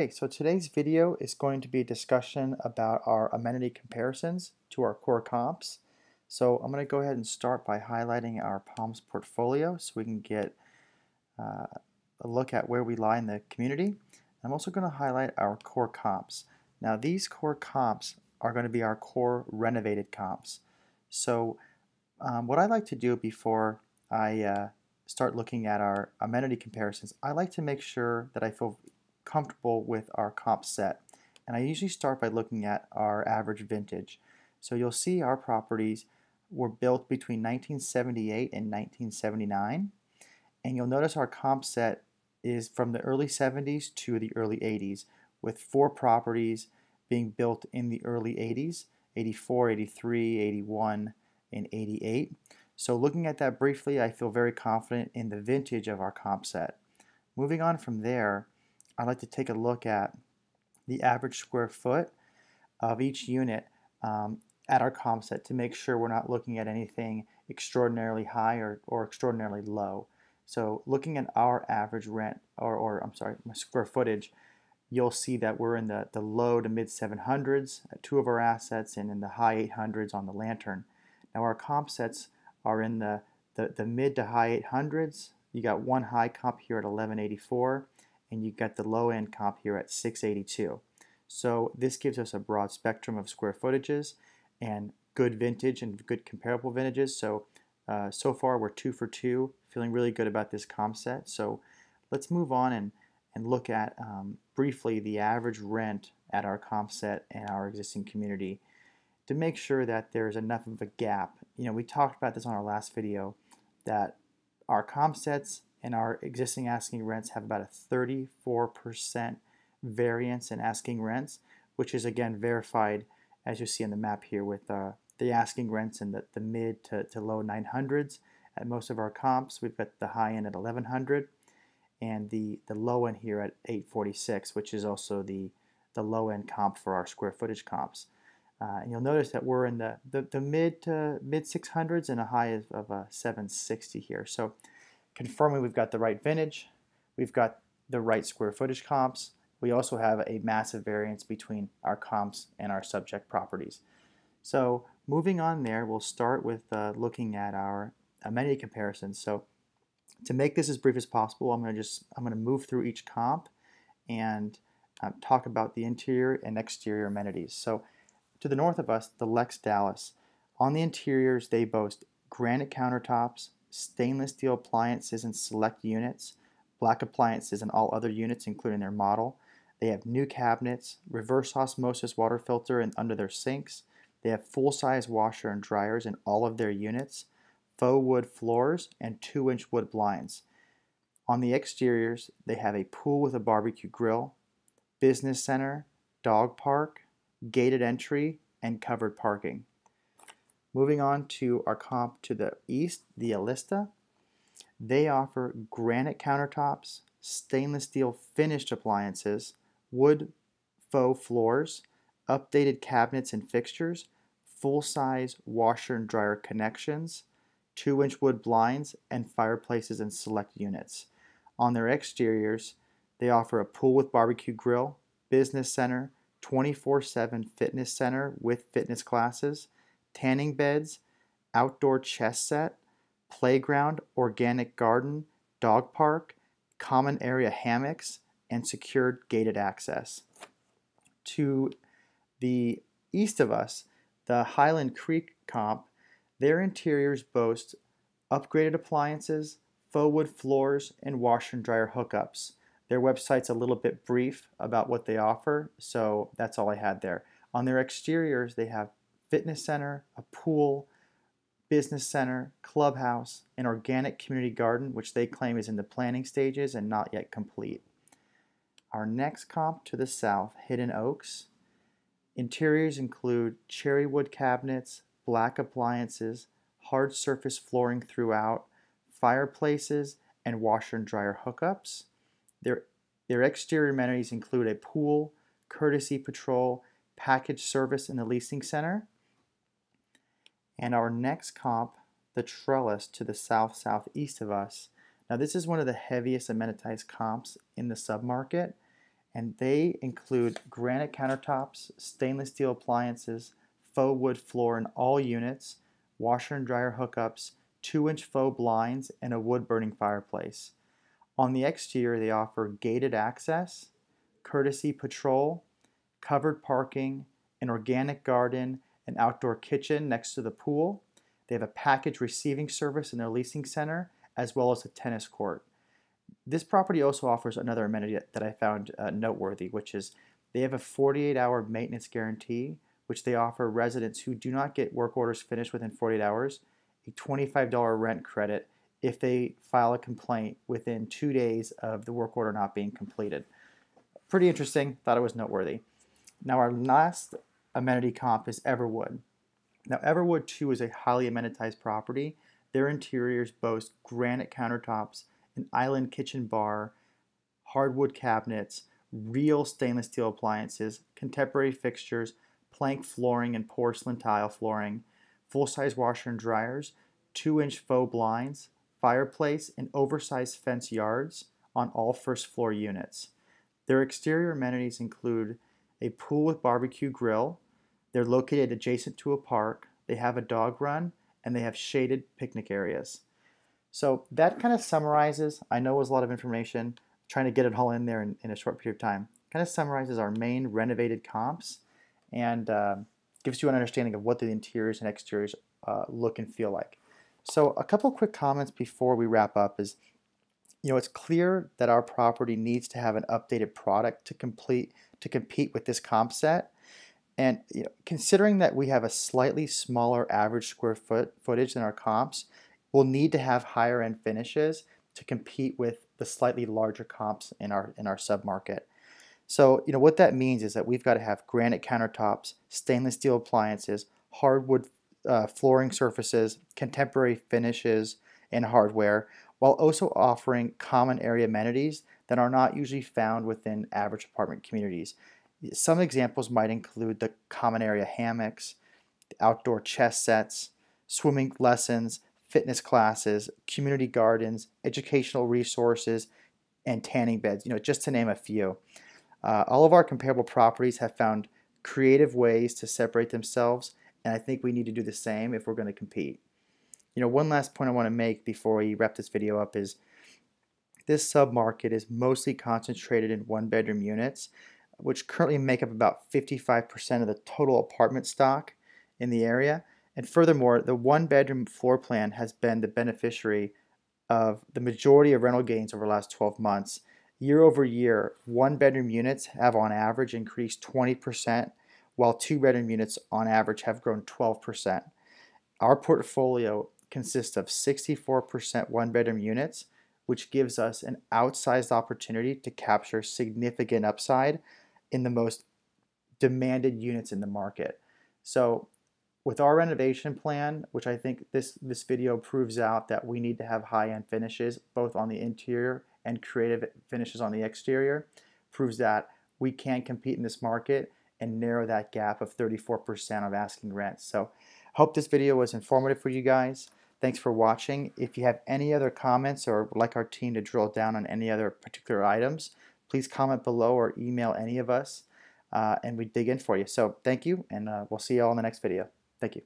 Okay, so today's video is going to be a discussion about our amenity comparisons to our core comps. So I'm going to go ahead and start by highlighting our Palms portfolio so we can get uh, a look at where we lie in the community. I'm also going to highlight our core comps. Now these core comps are going to be our core renovated comps. So what I like to do before I start looking at our amenity comparisons, I like to make sure that I feel comfortable with our comp set. And I usually start by looking at our average vintage. So you'll see our properties were built between 1978 and 1979. And you'll notice our comp set is from the early 70s to the early 80s, with 4 properties being built in the early 80s, 84, 83, 81, and 88. So looking at that briefly, I feel very confident in the vintage of our comp set. Moving on from there, I'd like to take a look at the average square foot of each unit at our comp set to make sure we're not looking at anything extraordinarily high or extraordinarily low. So looking at our average rent, or I'm sorry, my square footage, you'll see that we're in the low to mid 700s at 2 of our assets and in the high 800s on the Lantern. Now our comp sets are in the mid to high 800s. You got one high comp here at 1184, and you got the low end comp here at 682. So this gives us a broad spectrum of square footages and good vintage and good comparable vintages. So so far we're 2 for 2, feeling really good about this comp set. So let's move on and look at briefly the average rent at our comp set and our existing community to make sure that there's enough of a gap. You know, we talked about this on our last video, that our comp sets and our existing asking rents have about a 34% variance in asking rents, which is again verified as you see on the map here with the asking rents in the mid to low 900s at most of our comps. We've got the high end at 1100 and the low end here at 846, which is also the low end comp for our square footage comps. And you'll notice that we're in the mid 600s and a high of 760 here. So confirming we've got the right vintage, we've got the right square footage comps. We also have a massive variance between our comps and our subject properties. So moving on there, we'll start with looking at our amenity comparisons. So to make this as brief as possible, I'm going to move through each comp and talk about the interior and exterior amenities. So to the north of us, the Lex Dallas. On the interiors, they boast granite countertops, stainless steel appliances in select units, black appliances in all other units, including their model. They have new cabinets, reverse osmosis water filter under their sinks. They have full-size washer and dryers in all of their units, faux wood floors, and 2-inch wood blinds. On the exteriors, they have a pool with a barbecue grill, business center, dog park, gated entry, and covered parking. Moving on to our comp to the east, the Alista. They offer granite countertops, stainless steel finished appliances, wood faux floors, updated cabinets and fixtures, full-size washer and dryer connections, 2-inch wood blinds, and fireplaces in select units. On their exteriors, they offer a pool with barbecue grill, business center, 24/7 fitness center with fitness classes, tanning beds, outdoor chess set, playground, organic garden, dog park, common area hammocks, and secured gated access. To the east of us, the Highland Creek comp, their interiors boast upgraded appliances, faux wood floors, and washer and dryer hookups. Their website's a little bit brief about what they offer, so that's all I had there. On their exteriors, they have fitness center, a pool, business center, clubhouse, an organic community garden, which they claim is in the planning stages and not yet complete. Our next comp to the south, Hidden Oaks. Interiors include cherry wood cabinets, black appliances, hard surface flooring throughout, fireplaces, and washer and dryer hookups. Their exterior amenities include a pool, courtesy patrol, package service in the leasing center. And our next comp, the Trellis to the southeast of us. Now this is one of the heaviest amenitized comps in the submarket, and they include granite countertops, stainless steel appliances, faux wood floor in all units, washer and dryer hookups, 2-inch faux blinds, and a wood burning fireplace. On the exterior, they offer gated access, courtesy patrol, covered parking, an organic garden, an outdoor kitchen next to the pool. They have a package receiving service in their leasing center, as well as a tennis court. This property also offers another amenity that I found noteworthy, which is they have a 48-hour maintenance guarantee, which they offer residents who do not get work orders finished within 48 hours, a $25 rent credit if they file a complaint within 2 days of the work order not being completed. Pretty interesting, thought it was noteworthy. Now our last amenity comp is Everwood. Now Everwood too is a highly amenitized property. Their interiors boast granite countertops, an island kitchen bar, hardwood cabinets, real stainless steel appliances, contemporary fixtures, plank flooring and porcelain tile flooring, full-size washer and dryers, 2-inch faux blinds, fireplace, and oversized fence yards on all first floor units. Their exterior amenities include a pool with barbecue grill. They're located adjacent to a park. They have a dog run, and they have shaded picnic areas. So that kind of summarizes, I know it was a lot of information, trying to get it all in there in a short period of time, kind of summarizes our main renovated comps and gives you an understanding of what the interiors and exteriors look and feel like. So a couple quick comments before we wrap up is, it's clear that our property needs to have an updated product to compete with this comp set. And considering that we have a slightly smaller average square footage than our comps, we'll need to have higher end finishes to compete with the slightly larger comps in our submarket. So what that means is that we've got to have granite countertops, stainless steel appliances, hardwood flooring surfaces, contemporary finishes and hardware, while also offering common area amenities that are not usually found within average apartment communities. Some examples might include the common area hammocks, outdoor chess sets, swimming lessons, fitness classes, community gardens, educational resources, and tanning beds, just to name a few. All of our comparable properties have found creative ways to separate themselves, and I think we need to do the same if we're going to compete. One last point I want to make before we wrap this video up is this submarket is mostly concentrated in one-bedroom units, which currently make up about 55% of the total apartment stock in the area. And furthermore, the one-bedroom floor plan has been the beneficiary of the majority of rental gains over the last 12 months. Year over year, one-bedroom units have on average increased 20%, while two-bedroom units on average have grown 12%. Our portfolio consists of 64% one-bedroom units, which gives us an outsized opportunity to capture significant upside in the most demanded units in the market. So with our renovation plan, which I think this video proves out that we need to have high-end finishes both on the interior and creative finishes on the exterior, proves that we can compete in this market and narrow that gap of 34% of asking rent. So hope this video was informative for you guys. Thanks for watching. If you have any other comments or would like our team to drill down on any other particular items, please comment below or email any of us and we dig in for you. So thank you, and we'll see you all in the next video. Thank you.